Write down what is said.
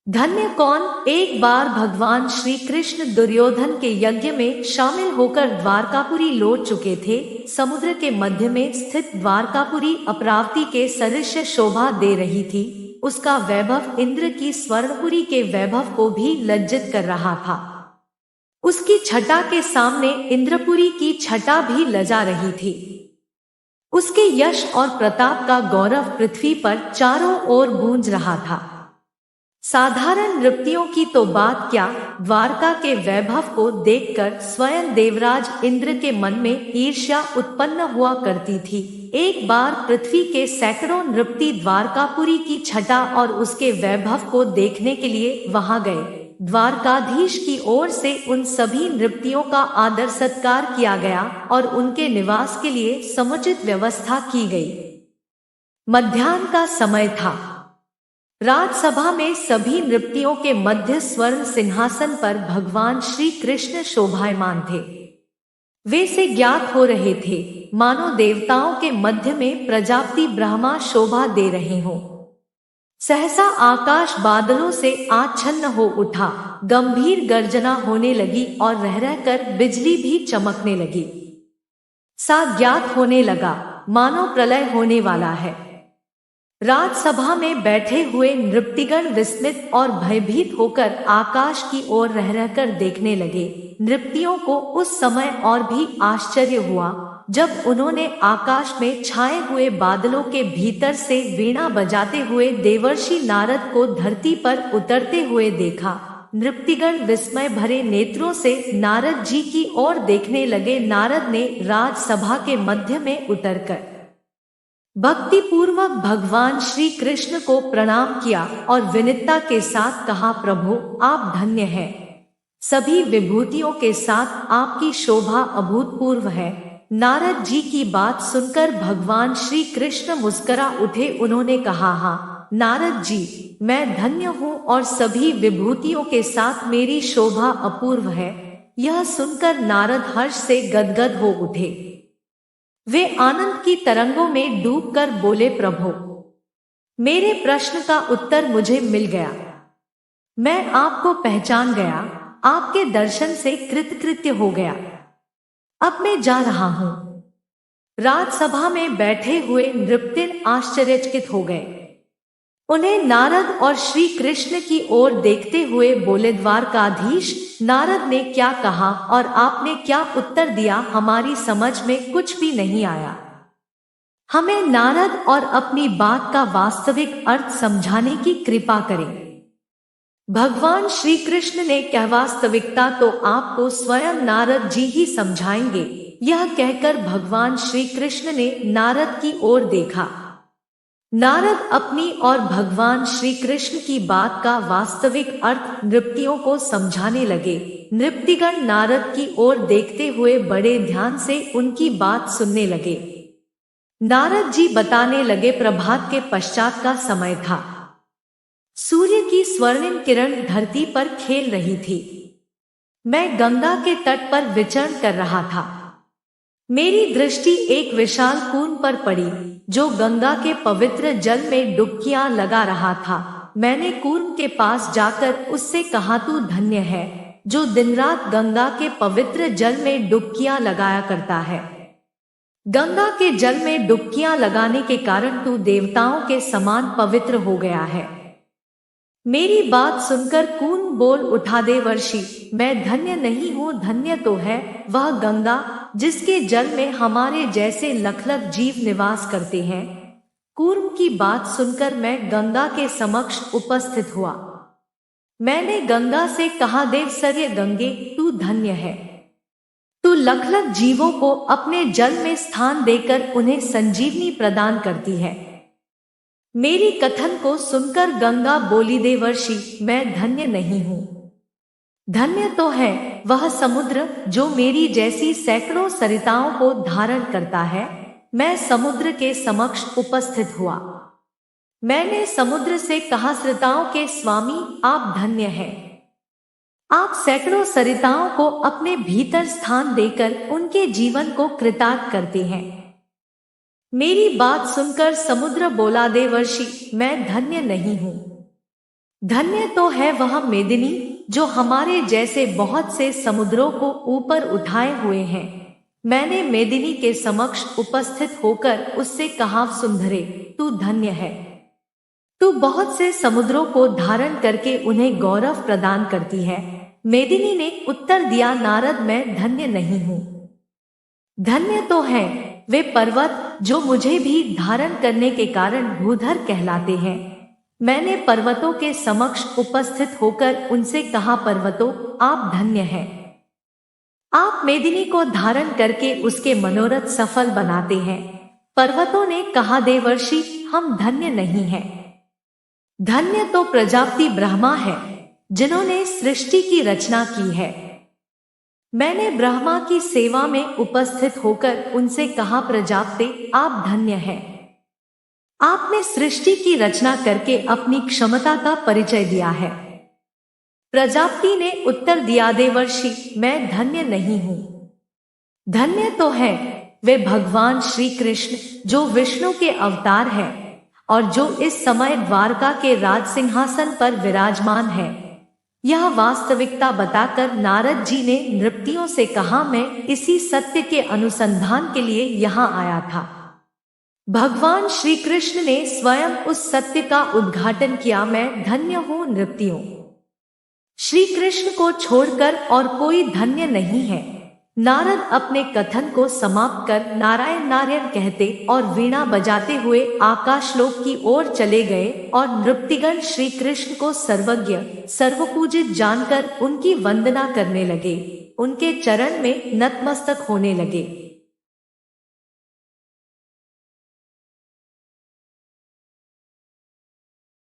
धन्य कौन। एक बार भगवान श्री कृष्ण दुर्योधन के यज्ञ में शामिल होकर द्वारकापुरी लौट चुके थे। समुद्र के मध्य में स्थित द्वारकापुरी अमरावती के सदृश शोभा दे रही थी। उसका वैभव इंद्र की स्वर्णपुरी के वैभव को भी लज्जित कर रहा था। उसकी छटा के सामने इंद्रपुरी की छटा भी लजा रही थी। उसके यश और प्रताप का गौरव पृथ्वी पर चारों ओर गूंज रहा था। साधारण नृत्यों की तो बात क्या, द्वारका के वैभव को देखकर स्वयं देवराज इंद्र के मन में ईर्ष्या उत्पन्न हुआ करती थी। एक बार पृथ्वी के सैकड़ों नृपति द्वारकापुरी की छटा और उसके वैभव को देखने के लिए वहां गए। द्वारकाधीश की ओर से उन सभी नृपतियों का आदर सत्कार किया गया और उनके निवास के लिए समुचित व्यवस्था की गई। मध्याह्न का समय था। राजसभा में सभी नृपतियों के मध्य स्वर्ण सिंहासन पर भगवान श्री कृष्ण शोभायमान थे। वे से ज्ञात हो रहे थे मानो देवताओं के मध्य में प्रजापति ब्रह्मा शोभा दे रहे हों। सहसा आकाश बादलों से आच्छन्न हो उठा, गंभीर गर्जना होने लगी और रह रहकर बिजली भी चमकने लगी। सा ज्ञात होने लगा मानो प्रलय होने वाला है। राजसभा में बैठे हुए नृपतिगण विस्मित और भयभीत होकर आकाश की ओर रह रहकर देखने लगे। नृपतियों को उस समय और भी आश्चर्य हुआ जब उन्होंने आकाश में छाए हुए बादलों के भीतर से वीणा बजाते हुए देवर्षि नारद को धरती पर उतरते हुए देखा। नृपतिगण विस्मय भरे नेत्रों से नारद जी की ओर देखने लगे। नारद ने राजसभा के मध्य में उतरकर भक्ति पूर्वक भगवान श्री कृष्ण को प्रणाम किया और विनम्रता के साथ कहा, प्रभु आप धन्य हैं। सभी विभूतियों के साथ आपकी शोभा अभूतपूर्व है। नारद जी की बात सुनकर भगवान श्री कृष्ण मुस्कुरा उठे। उन्होंने कहा, हाँ नारद जी, मैं धन्य हूँ और सभी विभूतियों के साथ मेरी शोभा अपूर्व है। यह सुनकर नारद हर्ष से गदगद हो उठे। वे आनंद की तरंगों में डूबकर बोले, प्रभु मेरे प्रश्न का उत्तर मुझे मिल गया। मैं आपको पहचान गया, आपके दर्शन से कृतकृत्य हो गया। अब मैं जा रहा हूं। राजसभा में बैठे हुए नृपतिन आश्चर्यचकित हो गए। उन्हें नारद और श्री कृष्ण की ओर देखते हुए बोले, द्वारकाधीश, नारद ने क्या कहा और आपने क्या उत्तर दिया, हमारी समझ में कुछ भी नहीं आया। हमें नारद और अपनी बात का वास्तविक अर्थ समझाने की कृपा करें। भगवान श्री कृष्ण ने क्या वास्तविकता तो आपको स्वयं नारद जी ही समझाएंगे। यह कहकर भगवान श्री कृष्ण ने नारद की ओर देखा। नारद अपनी और भगवान श्री कृष्ण की बात का वास्तविक अर्थ नृपतियों को समझाने लगे। नृपतिगण नारद की ओर देखते हुए बड़े ध्यान से उनकी बात सुनने लगे। नारद जी बताने लगे, प्रभात के पश्चात का समय था। सूर्य की स्वर्णिम किरण धरती पर खेल रही थी। मैं गंगा के तट पर विचरण कर रहा था। मेरी दृष्टि एक विशाल कून पर पड़ी जो गंगा के पवित्र जल में डुबकियां लगा रहा था। मैंने कूर्म के पास जाकर उससे कहा, तू धन्य है जो दिन रात गंगा के पवित्र जल में डुबकियां लगाया करता है। गंगा के जल में डुबकियां लगाने के कारण तू देवताओं के समान पवित्र हो गया है। मेरी बात सुनकर कून बोल उठा, देवर्षि, मैं धन्य नहीं हूँ, धन्य तो है वह गंगा जिसके जल में हमारे जैसे लख लख जीव निवास करते हैं। कूर्म की बात सुनकर मैं गंगा के समक्ष उपस्थित हुआ। मैंने गंगा से कहा, देवसर्य गंगे, तू धन्य है। तू लख लख जीवों को अपने जल में स्थान देकर उन्हें संजीवनी प्रदान करती है। मेरी कथन को सुनकर गंगा बोली, देवर्षि, मैं धन्य नहीं हूँ। धन्य तो है वह समुद्र जो मेरी जैसी सैकड़ों सरिताओं को धारण करता है। मैं समुद्र के समक्ष उपस्थित हुआ। मैंने समुद्र से कहा, सरिताओं के स्वामी, आप धन्य हैं। आप सैकड़ों सरिताओं को अपने भीतर स्थान देकर उनके जीवन को कृतार्थ करते हैं। मेरी बात सुनकर समुद्र बोला, देवर्षि, मैं धन्य नहीं हूँ। धन्य तो है वह मेदिनी जो हमारे जैसे बहुत से समुद्रों को ऊपर उठाए हुए हैं। मैंने मेदिनी के समक्ष उपस्थित होकर उससे कहा, सुंदरे, तू धन्य है। तू बहुत से समुद्रों को धारण करके उन्हें गौरव प्रदान करती है। मेदिनी ने उत्तर दिया, नारद, मैं धन्य नहीं हूँ। धन्य तो है वे पर्वत जो मुझे भी धारण करने के कारण भूधर कहलाते हैं। मैंने पर्वतों के समक्ष उपस्थित होकर उनसे कहा, पर्वतों, आप धन्य हैं। आप मेदिनी को धारण करके उसके मनोरथ सफल बनाते हैं। पर्वतों ने कहा, देवर्षि, हम धन्य नहीं हैं। धन्य तो प्रजापति ब्रह्मा है जिन्होंने सृष्टि की रचना की है। मैंने ब्रह्मा की सेवा में उपस्थित होकर उनसे कहा, प्रजापति, आप धन्य हैं। आपने सृष्टि की रचना करके अपनी क्षमता का परिचय दिया है। प्रजापति ने उत्तर दिया, देवर्षि, मैं धन्य नहीं हूँ। धन्य तो है वे भगवान श्री कृष्ण जो विष्णु के अवतार हैं और जो इस समय द्वारका के राज सिंहासन पर विराजमान है। यह वास्तविकता बताकर नारद जी ने नृत्यों से कहा, मैं इसी सत्य के अनुसंधान के लिए यहाँ आया था। भगवान श्री कृष्ण ने स्वयं उस सत्य का उद्घाटन किया, मैं धन्य हूँ नृत्यों। श्री कृष्ण को छोड़कर और कोई धन्य नहीं है। नारद अपने कथन को समाप्त कर नारायण नारायण कहते और वीणा बजाते हुए आकाशलोक की ओर चले गए और नृत्यगण श्री कृष्ण को सर्वज्ञ सर्वपूजित जानकर उनकी वंदना करने लगे, उनके चरण में नतमस्तक होने लगे।